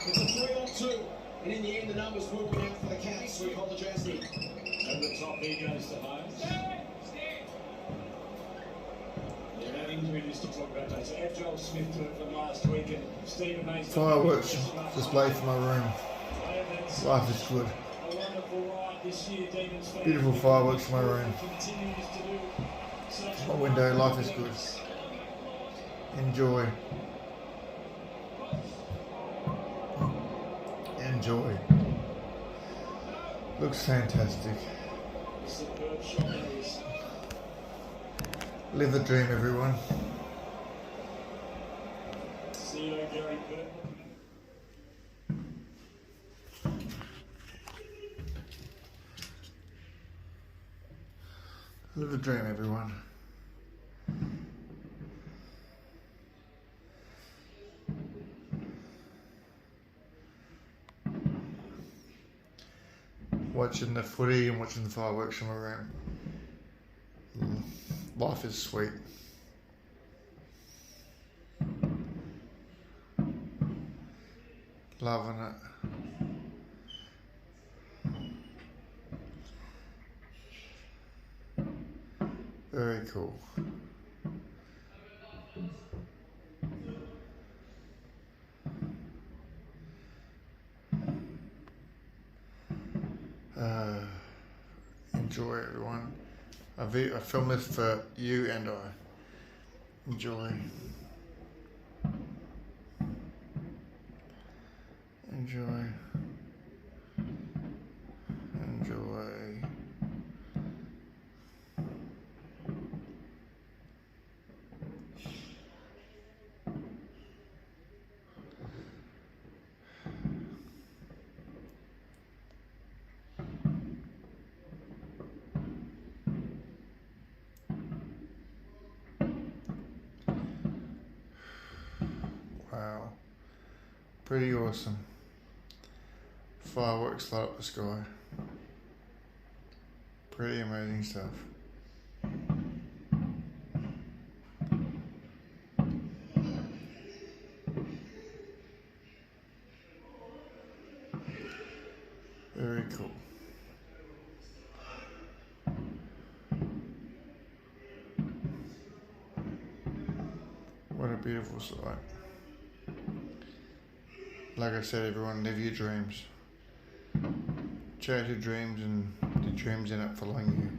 It's a 3-on-2, and in the end, the numbers will be out for the Cats. We apologise. Over the top, he goes to Holmes. Yeah, that injury is to talk about that. So F. Joel Smith to it from last week, and Stephen Mays. Fireworks display for my room. Life is good. A wonderful ride this year, Demons fans. Beautiful fireworks for my room. Continues to do such My window, life is good. Enjoy. Enjoy. Looks fantastic. superb shot that is. Live the dream, everyone. CEO Gary Burton. Live the dream, everyone. Watching the footy and watching the fireworks from around. Life is sweet. Loving it. Very cool. Enjoy, everyone. I film this for you and I. Enjoy. Enjoy. Enjoy. Wow. Pretty awesome. Fireworks light up the sky. Pretty amazing stuff. Very cool. What a beautiful sight. Like I said, everyone, live your dreams. Chase your dreams and the dreams end up following you.